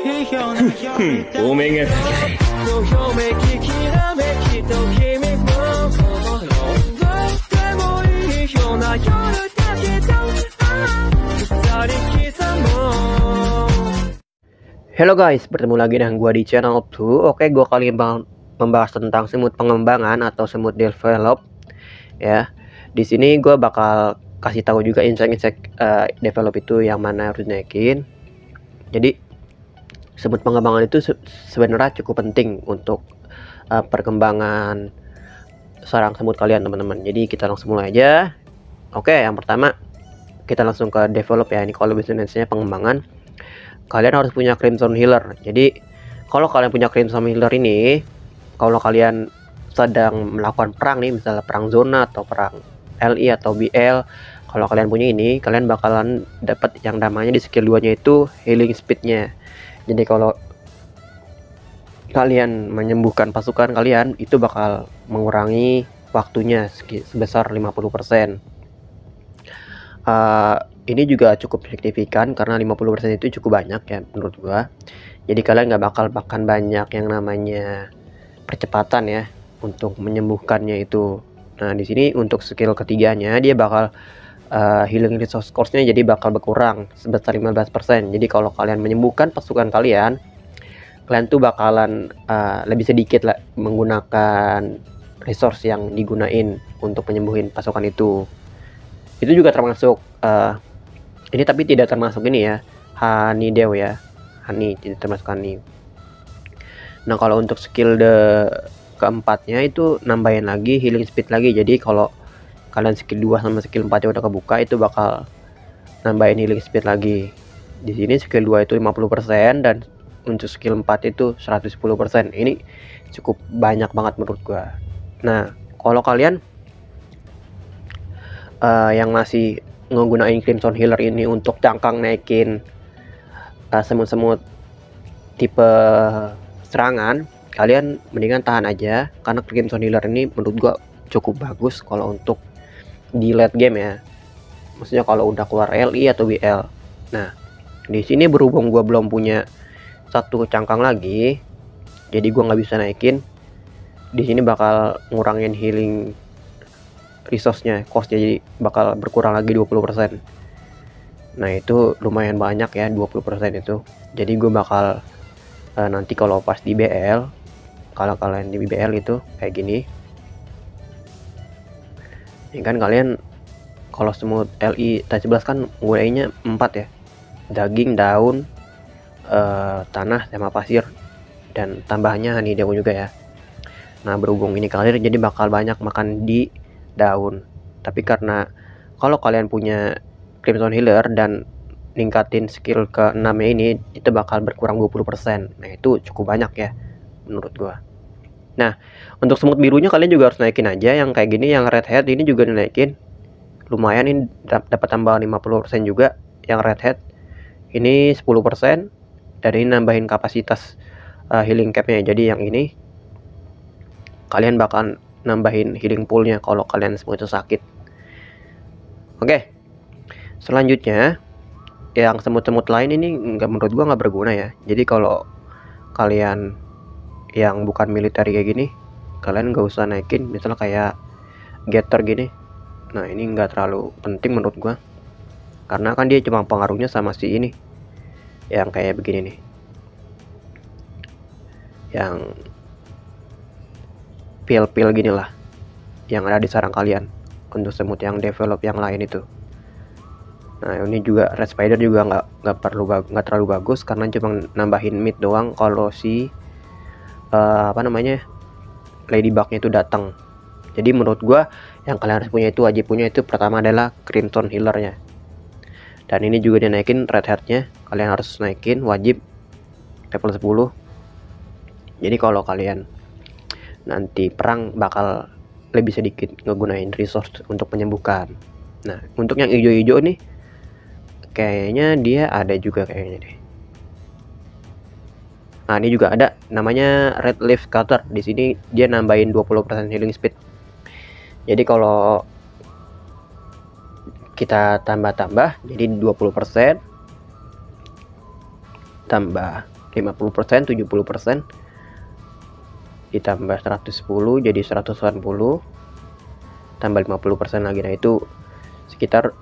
お目がHalo guys, bertemu lagi dengan gua di channel Optu. Oke, gua kali ini membahas tentang semut pengembangan atau semut develop ya. Di sini gua bakal kasih tahu juga insight develop itu yang mana harus naikin. Jadi semut pengembangan itu sebenarnya cukup penting untuk perkembangan sarang semut kalian teman-teman. Jadi kita langsung mulai aja. Oke, yang pertama kita langsung ke develop ya. Ini kalau bisnisnya pengembangan, kalian harus punya Crimson Healer. Jadi kalau kalian punya Crimson Healer ini, kalau kalian sedang melakukan perang nih, misalnya perang zona atau perang LI atau BL, kalau kalian punya ini, kalian bakalan dapat yang namanya di skill 2 nya itu healing speednya. Jadi kalau kalian menyembuhkan pasukan kalian, itu bakal mengurangi waktunya sebesar 50%. Ini juga cukup signifikan karena 50% itu cukup banyak ya menurut gua. Jadi kalian nggak bakal makan banyak yang namanya percepatan ya untuk menyembuhkannya itu. Nah di sini untuk skill ketiganya dia bakal healing resource cost-nya jadi bakal berkurang sebesar 15%. Jadi kalau kalian menyembuhkan pasukan kalian tuh bakalan lebih sedikit lah menggunakan resource yang digunain untuk menyembuhin pasukan itu. Itu juga termasuk ini, tapi tidak termasuk ini ya, Honeydew ya. Honey tidak termasuk honey. Nah kalau untuk skill keempatnya itu nambahin lagi healing speed lagi. Jadi kalau kalian skill 2 sama skill 4 nya udah kebuka, itu bakal nambahin healing speed lagi. Di sini skill 2 itu 50% dan untuk skill 4 itu 110%. Ini cukup banyak banget menurut gua. Nah kalau kalian yang masih menggunakan Crimson Healer ini untuk cangkang naikin semut-semut tipe serangan, kalian mendingan tahan aja karena Crimson Healer ini menurut gua cukup bagus kalau untuk di late game ya. Maksudnya kalau udah keluar LI atau BL. Nah, di sini berhubung gua belum punya satu cangkang lagi, jadi gua nggak bisa naikin. Di sini bakal ngurangin healing resource-nya, cost-nya jadi bakal berkurang lagi 20%. Nah itu lumayan banyak ya 20% itu. Jadi gue bakal nanti kalau pas di BL, kalau kalian di BL itu kayak gini, ini kan kalian kalau semut LI T11 kan gunainya 4 ya, daging, daun, tanah sama pasir, dan tambahnya honeydew juga ya. Nah berhubung ini kalian jadi bakal banyak makan di daun, tapi karena kalau kalian punya Crimson Healer dan ningkatin skill ke 6 nya ini, itu bakal berkurang 20%. Nah itu cukup banyak ya menurut gua. Nah untuk semut birunya kalian juga harus naikin aja yang kayak gini, yang red head ini juga dinaikin lumayan, ini dapat tambahan 50% juga. Yang red head ini 10% dan ini nambahin kapasitas healing capnya. Jadi yang ini kalian bakal nambahin healing poolnya kalau kalian semua itu sakit. Oke, selanjutnya yang semut-semut lain ini menurut gua nggak berguna ya. Jadi kalau kalian yang bukan militer kayak gini, kalian nggak usah naikin, misalnya kayak getter gini. Nah ini nggak terlalu penting menurut gua karena kan dia cuma pengaruhnya sama si ini yang kayak begini nih, yang pil-pil gini lah yang ada di sarang kalian untuk semut yang develop yang lain itu. Nah ini juga red spider juga nggak terlalu bagus karena cuma nambahin meat doang kalau si ladybugnya itu datang. Jadi menurut gua yang kalian harus punya itu, wajib punya itu pertama adalah Crimson Healer-nya, dan ini juga dinaikin red head-nya, kalian harus naikin wajib level 10. Jadi kalau kalian nanti perang bakal lebih sedikit ngegunain resource untuk menyembuhkan. Nah untuk yang hijau-hijau nih kayaknya dia ada juga kayaknya deh. Nah ini juga ada namanya red leaf cutter. Di sini dia nambahin 20% healing speed. Jadi kalau kita tambah-tambah jadi 20% tambah 50%, 70%, ditambah 110 jadi 180, tambah 50% lagi. Nah itu sekitar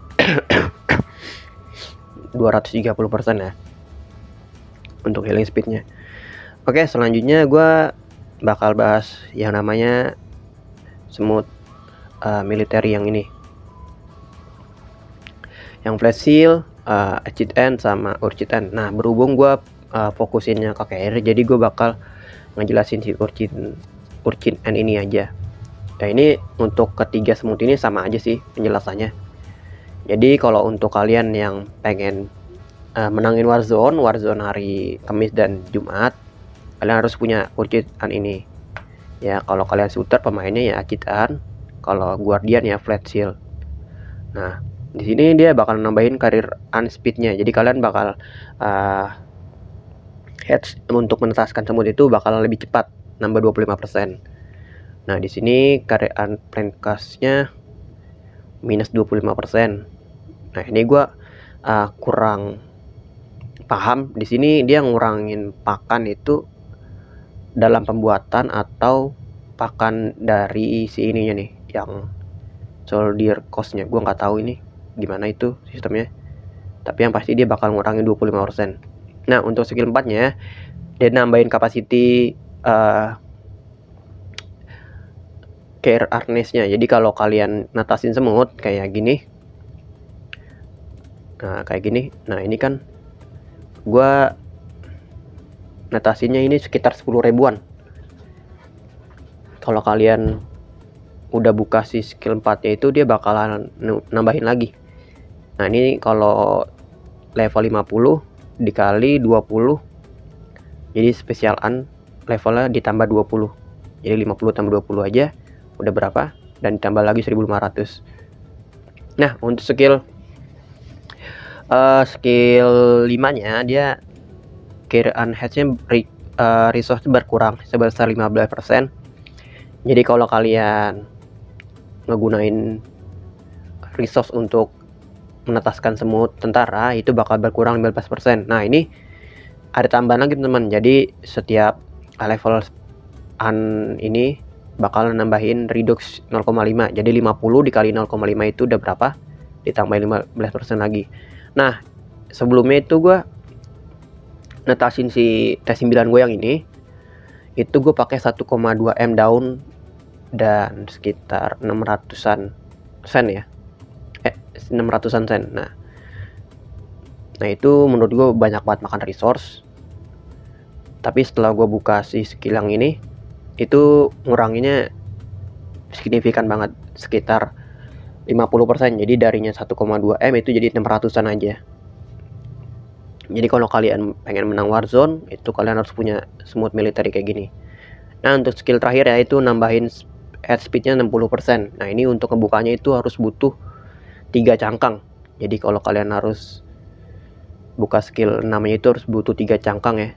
230% ya untuk healing speednya. Oke, selanjutnya gue bakal bahas yang namanya smooth militer yang ini, yang flash seal, cheat end sama urchin end. Nah berhubung gue fokusinnya ke carry, jadi gue bakal ngejelasin si urchin end ini aja. Nah ini untuk ketiga smooth ini sama aja sih penjelasannya. Jadi kalau untuk kalian yang pengen menangin Warzone hari Kamis dan Jumat, kalian harus punya urchin end ini. Ya kalau kalian shooter pemainnya ya cheat end, kalau guardian ya flat seal. Nah di sini dia bakal nambahin karir unspeednya, jadi kalian bakal heads untuk menetaskan semut itu bakal lebih cepat, nambah 25%. Nah di sini karir unplankasnya minus 25%. Nah ini gua kurang paham, di sini dia ngurangin pakan itu dalam pembuatan atau pakan dari si ininya nih, yang soldier cost-nya. Gua nggak tahu ini gimana itu sistemnya, tapi yang pasti dia bakal ngurangin 25%. Nah untuk skill 4 nya dia nambahin capacity care harness-nya. Jadi kalau kalian natasin semut kayak gini, nah kayak gini, nah ini kan gua natasinnya ini sekitar 10 ribuan. Kalau kalian udah buka si skill 4 nya itu dia bakalan nambahin lagi. Nah ini kalau level 50 dikali 20, jadi special un levelnya ditambah 20, jadi 50 tambah 20 aja udah berapa, dan ditambah lagi 1500. Nah untuk skill 5 nya dia carry unhatch-nya resource berkurang sebesar 15%. Jadi kalau kalian ngegunain resource untuk menetaskan semut tentara itu bakal berkurang 15%. Nah ini ada tambahan lagi teman-teman, jadi setiap level ini bakal nambahin reduce 0,5, jadi 50 dikali 0,5 itu udah berapa, ditambahin 15% lagi. Nah sebelumnya itu gue netasin si T9 gue yang ini, itu gue pakai 1,2 M daun dan sekitar 600-an sen ya, 600-an sen. Nah itu menurut gue banyak banget makan resource, tapi setelah gue buka si skill yang ini, itu nguranginnya signifikan banget, sekitar 50%. Jadi darinya 1,2 M itu jadi 600-an aja. Jadi kalau kalian pengen menang Warzone, itu kalian harus punya smooth military kayak gini. Nah untuk skill terakhir ya itu nambahin head speednya 60%. Nah ini untuk ngebukanya itu harus butuh 3 cangkang. Jadi kalau kalian harus buka skill namanya itu harus butuh 3 cangkang ya,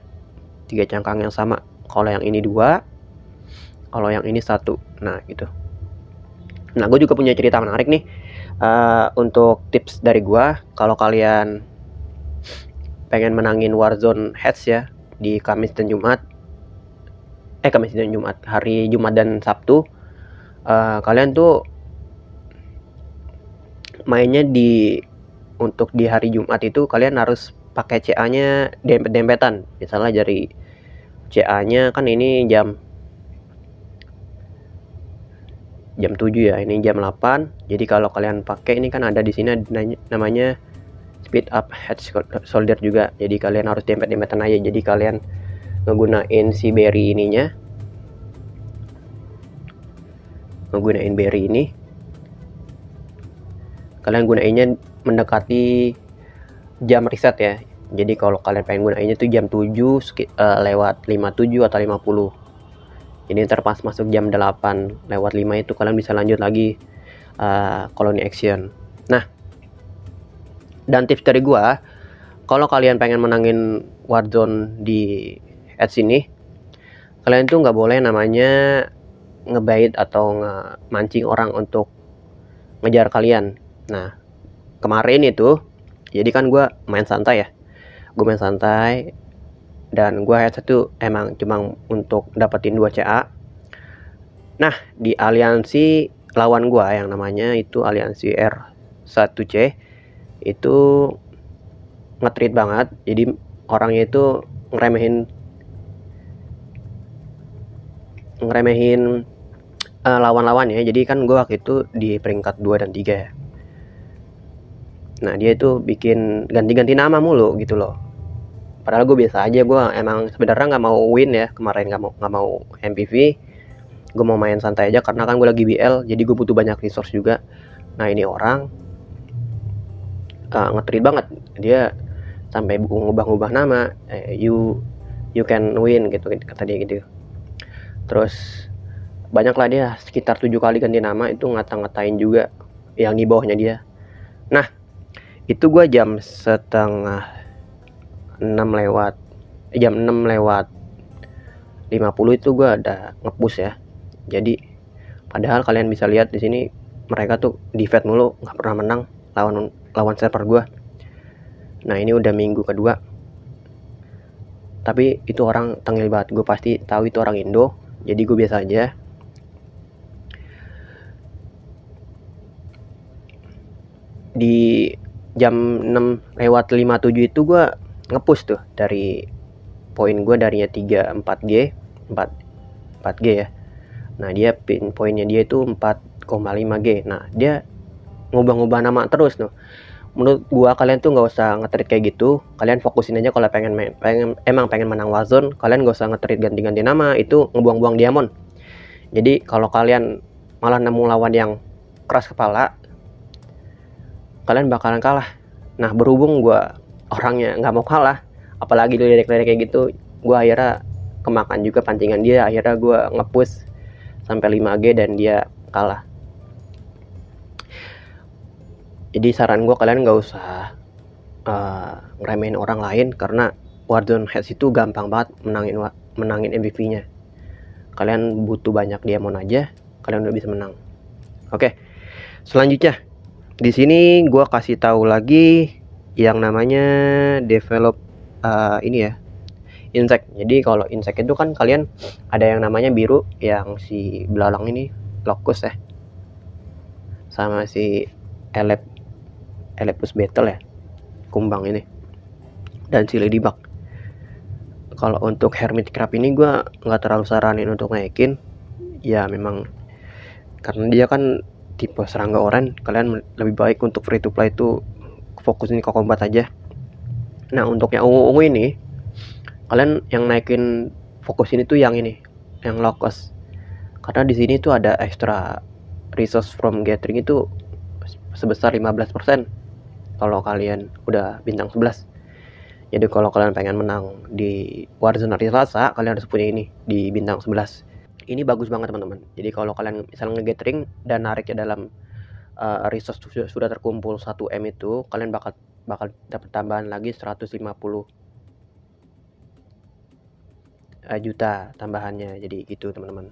3 cangkang yang sama. Kalau yang ini 2, kalau yang ini 1. Nah gitu. Nah gue juga punya cerita menarik nih untuk tips dari gue. Kalau kalian pengen menangin Warzone heads ya di Kamis dan Jumat, hari Jumat dan Sabtu, kalian tuh mainnya untuk di hari Jumat itu kalian harus pakai CA nya dempet-dempetan. Misalnya dari CA nya kan ini jam 7 ya, ini jam 8. Jadi kalau kalian pakai ini kan ada di sini namanya speed up head soldier juga. Jadi kalian harus dempet-dempetan aja. Jadi kalian ngegunain si berry ininya, ini kalian gunainnya mendekati jam reset ya. Jadi kalau kalian pengen gunainnya tuh jam 7 lewat 57 atau 50. Jadi ntar pas masuk jam 8 lewat 5 itu kalian bisa lanjut lagi colony action. Nah dan tips dari gua, kalau kalian pengen menangin Warzone di ads ini, kalian tuh nggak boleh namanya ngebait atau mancing orang untuk ngejar kalian. Nah kemarin itu jadi kan gue main santai ya, dan gua headset tuh emang cuma untuk dapetin 2 CA. Nah, di aliansi lawan gua yang namanya itu aliansi R1C itu nge-treat banget. Jadi orangnya itu ngeremehin lawan-lawannya. Jadi kan gua waktu itu di peringkat 2 dan 3 ya. Nah, dia itu bikin ganti-ganti nama mulu gitu loh. Padahal gue biasa aja, gue emang sebenarnya nggak mau win ya kemarin, nggak mau MVP. Gue mau main santai aja karena kan gue lagi BL, jadi gue butuh banyak resource juga. Nah, ini orang nge-treat banget, dia sampai ngubah-ngubah nama, you can win gitu kata dia gitu. Terus banyak lah dia sekitar 7 kali ganti nama, itu ngata-ngatain juga yang di bawahnya dia. Nah, itu gue jam 6:50 itu gue ada nge-push ya. Jadi padahal kalian bisa lihat di sini mereka tuh defend mulu, nggak pernah menang lawan server gue. Nah, ini udah minggu kedua, tapi itu orang tengil banget. Gue pasti tahu itu orang Indo, jadi gue biasa aja. Di jam 6:57 itu gue nge-push tuh dari poin gue darinya 4G ya. Nah, dia poinnya dia itu 4,5G. Nah, dia ngubah-ngubah nama terus tuh. Menurut gua kalian tuh nggak usah nge-treat kayak gitu. Kalian fokusin aja kalau pengen menang Warzone. Kalian nggak usah nge-treat ganti-ganti nama, itu ngebuang-buang diamond. Jadi kalau kalian malah nemu lawan yang keras kepala, kalian bakalan kalah. Nah, berhubung gua orangnya nggak mau kalah, apalagi lirik-lirik kayak gitu, gua akhirnya kemakan juga pancingan dia. Akhirnya gua nge-push sampai 5G dan dia kalah. Jadi saran gue, kalian nggak usah ngeremehin orang lain, karena Warzone Heads itu gampang banget menangin MVP-nya. Kalian butuh banyak diamond aja, kalian udah bisa menang. Oke, selanjutnya di sini gue kasih tahu lagi yang namanya develop ini ya, insect. Jadi kalau insect itu kan kalian ada yang namanya biru, yang si belalang ini, locust ya, sama si Elepus Battle ya, kumbang ini, dan si Ladybug. Kalau untuk Hermit Crab ini gue nggak terlalu saranin untuk naikin ya, memang karena dia kan tipe serangga oranye. Kalian lebih baik untuk free to play itu fokusin ke combat aja. Nah, untuk yang ungu-ungu ini, kalian yang naikin fokusin itu yang ini, yang locust, karena di sini tuh ada extra resource from gathering itu sebesar 15% kalau kalian udah bintang 11. Jadi kalau kalian pengen menang di Warzone hari Selasa, kalian harus punya ini di bintang 11. Ini bagus banget teman-teman. Jadi kalau kalian misalnya nge-gathering dan nariknya dalam resource sudah terkumpul 1M itu, kalian bakal dapat tambahan lagi 150 juta tambahannya. Jadi gitu teman-teman.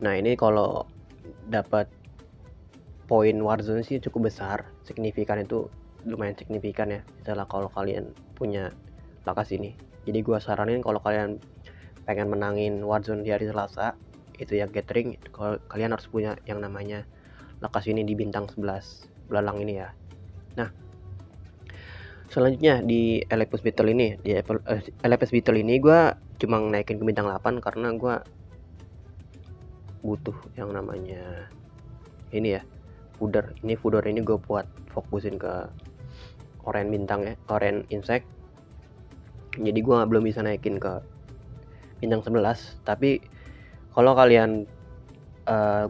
Nah, ini kalau dapat poin Warzone sih cukup besar, signifikan, itu lumayan signifikan ya, misalnya kalau kalian punya lakas ini. Jadi gua saranin kalau kalian pengen menangin Warzone di hari Selasa itu ya gathering, kalau kalian harus punya yang namanya lakas ini di bintang 11 belalang ini ya. Nah, selanjutnya di Elepus Battle ini, Elepus Battle ini gua cuma naikin ke bintang 8 karena gua butuh yang namanya ini ya, fooder. Fooder ini gue buat fokusin ke orange bintang ya, orange insect. Jadi gue belum bisa naikin ke bintang 11, tapi kalau kalian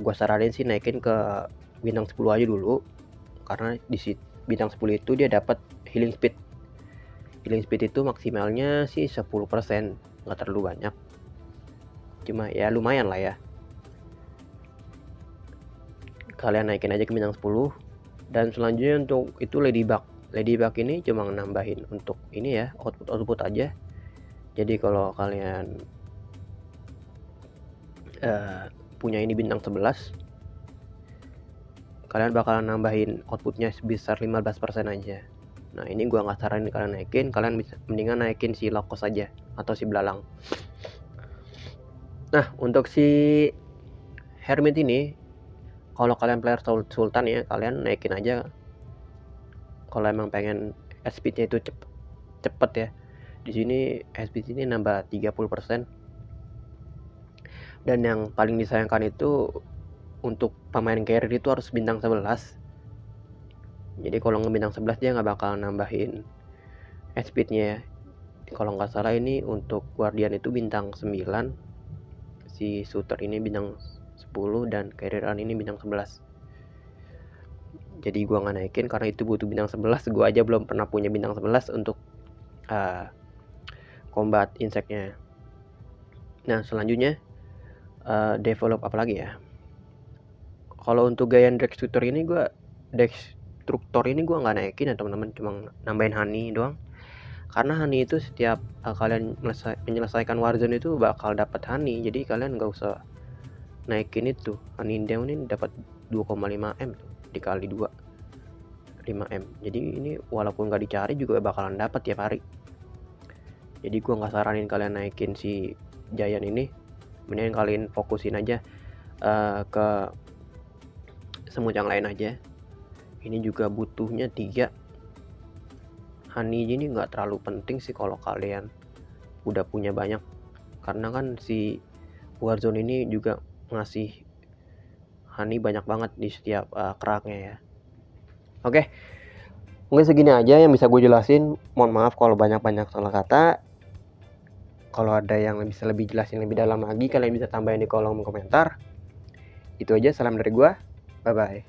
gue saranin sih naikin ke bintang 10 aja dulu, karena di bintang 10 itu dia dapat healing speed. Healing speed itu maksimalnya sih 10%, nggak terlalu banyak, cuma ya lumayan lah ya. Kalian naikin aja ke bintang 10. Dan selanjutnya untuk itu Ladybug ini cuma nambahin untuk ini ya, output aja. Jadi kalau kalian punya ini bintang 11, kalian bakalan nambahin outputnya sebesar 15% aja. Nah ini gua nggak saranin kalian naikin, kalian bisa mendingan naikin si low cost aja atau si belalang. Nah untuk si Hermit ini, kalau kalian player Sultan ya, kalian naikin aja kalau emang pengen speednya itu cepet ya. Di sini speed ini nambah 30%. Dan yang paling disayangkan itu untuk pemain carry itu harus bintang 11. Jadi kalau ngebintang 11 dia nggak bakal nambahin speednya ya. Kalau nggak salah ini untuk Guardian itu bintang 9, si shooter ini bintang 10, dan carry run ini bintang 11. Jadi gua nggak naikin karena itu butuh bintang 11. Gua aja belum pernah punya bintang 11 untuk combat insectnya. Nah selanjutnya develop apa lagi ya. Kalau untuk gaya destructor ini gua nggak naikin ya teman-teman, cuma nambahin honey doang. Karena honey itu setiap kalian menyelesaikan Warzone itu bakal dapat honey, jadi kalian nggak usah naikin itu. Honey down ini dapat 2,5M dikali 2, 5M. Jadi ini walaupun nggak dicari juga bakalan dapat tiap hari. Jadi gua nggak saranin kalian naikin si Giant ini, mending kalian fokusin aja ke semut yang lain aja. Ini juga butuhnya 3. Honey ini nggak terlalu penting sih kalau kalian udah punya banyak, karena kan si Warzone ini juga ngasih honey banyak banget di setiap keraknya ya. Oke, mungkin segini aja yang bisa gue jelasin. Mohon maaf kalau banyak-banyak salah kata. Kalau ada yang bisa lebih jelasin lebih dalam lagi, kalian bisa tambahin di kolom komentar. Itu aja, salam dari gue, bye bye.